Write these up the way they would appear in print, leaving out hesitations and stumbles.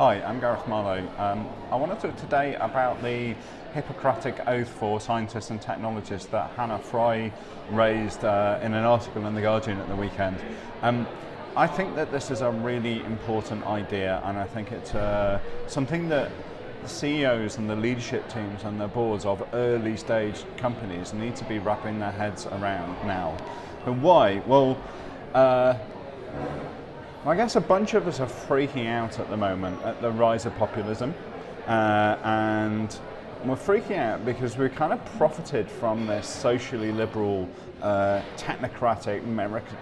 Hi, I'm Gareth Marlowe. I want to talk today about the Hippocratic oath for scientists and technologists that Hannah Fry raised in an article in The Guardian at the weekend. I think that this is a really important idea, and I think it's something that the CEOs and the leadership teams and the boards of early stage companies need to be wrapping their heads around now. And why? Well, I guess a bunch of us are freaking out at the moment at the rise of populism, and we're freaking out because we've kind of profited from this socially liberal, technocratic,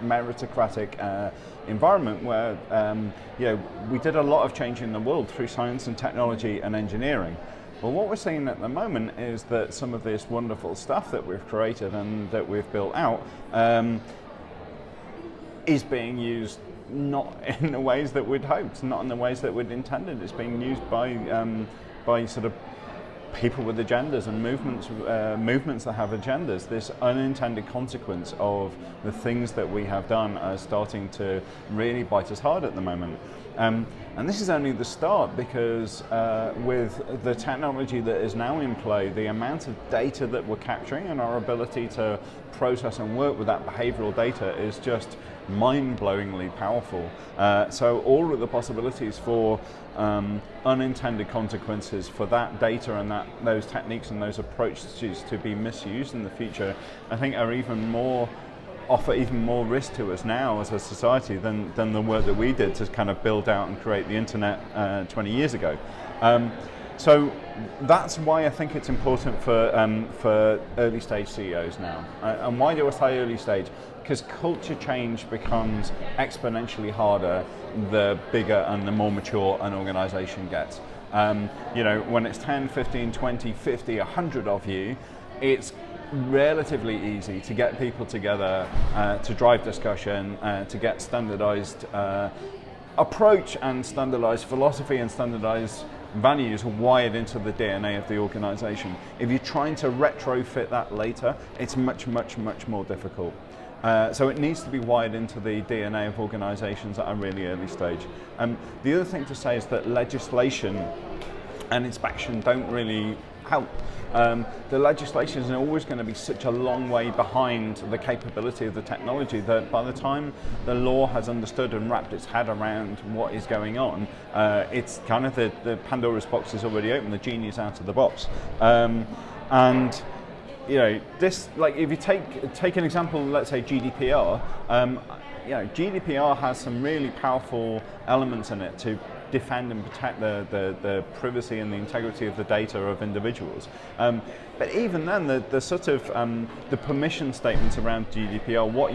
meritocratic environment where we did a lot of change in the world through science and technology and engineering. Well, what we're seeing at the moment is that some of this wonderful stuff that we've created and that we've built out is being used not in the ways that we'd hoped, not in the ways that we'd intended. It's being used by sort of people with agendas and movements that have agendas. This unintended consequence of the things that we have done are starting to really bite us hard at the moment. And this is only the start, because with the technology that is now in play, the amount of data that we're capturing and our ability to process and work with that behavioral data is just mind-blowingly powerful. So all of the possibilities for unintended consequences for that data and those techniques and those approaches to be misused in the future, I think are offer even more risk to us now as a society than the work that we did to kind of build out and create the internet 20 years ago. So that's why I think it's important for early stage CEOs now. And why do I say early stage? Because culture change becomes exponentially harder the bigger and the more mature an organization gets. When it's 10, 15, 20, 50, 100 of you, it's relatively easy to get people together, to drive discussion, to get standardized approach and standardized philosophy and standardized values wired into the DNA of the organization. If you're trying to retrofit that later, it's much, much, much more difficult. So it needs to be wired into the DNA of organizations at a really early stage. The other thing to say is that legislation and inspection don't really help. The legislation is always going to be such a long way behind the capability of the technology that by the time the law has understood and wrapped its head around what is going on, it's kind of the Pandora's box is already open, the genie is out of the box. This, like, if you take an example, let's say GDPR, GDPR has some really powerful elements in it to defend and protect the privacy and the integrity of the data of individuals. But even then, the sort of the permission statements around GDPR, what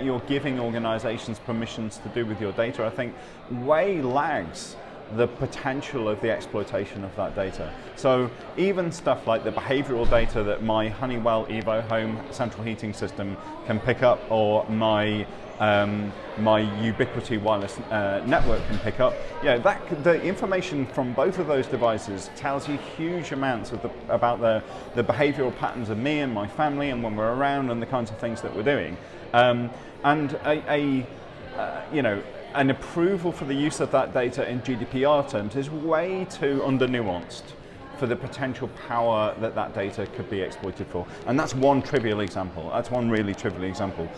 you're giving organizations permissions to do with your data, I think way lags the potential of the exploitation of that data. So even stuff like the behavioral data that my Honeywell Evo Home central heating system can pick up, or my Ubiquiti wireless network can pick up, the information from both of those devices tells you huge amounts about the behavioral patterns of me and my family and when we're around and the kinds of things that we're doing. An approval for the use of that data in GDPR terms is way too under-nuanced for the potential power that data could be exploited for. And that's one trivial example. That's one really trivial example.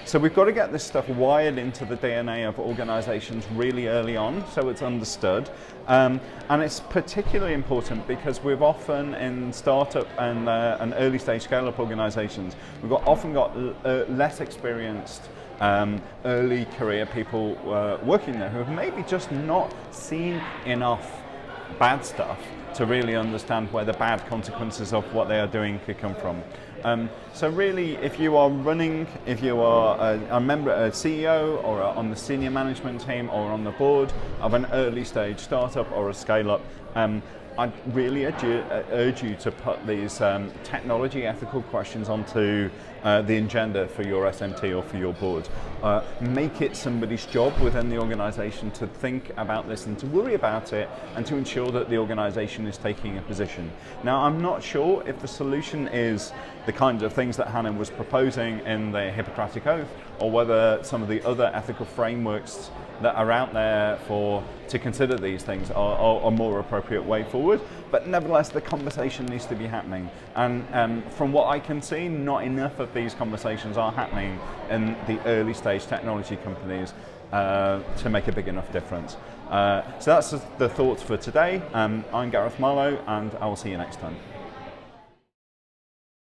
So we've got to get this stuff wired into the DNA of organizations really early on so it's understood. And it's particularly important because we've often in startup and early stage scale-up organizations, often got less experienced early career people working there who have maybe just not seen enough bad stuff to really understand where the bad consequences of what they are doing could come from. So really, if you are a member, a CEO, or on the senior management team, or on the board of an early stage startup or a scale-up, I'd really urge you to put these technology ethical questions onto the agenda for your SMT or for your board. Make it somebody's job within the organization to think about this and to worry about it and to ensure that the organization is taking a position. Now, I'm not sure if the solution is, the kinds of things that Hannah was proposing in the Hippocratic Oath, or whether some of the other ethical frameworks that are out there to consider these things are a more appropriate way forward. But nevertheless, the conversation needs to be happening. And from what I can see, not enough of these conversations are happening in the early stage technology companies to make a big enough difference. So that's the thoughts for today. I'm Gareth Marlowe, and I will see you next time.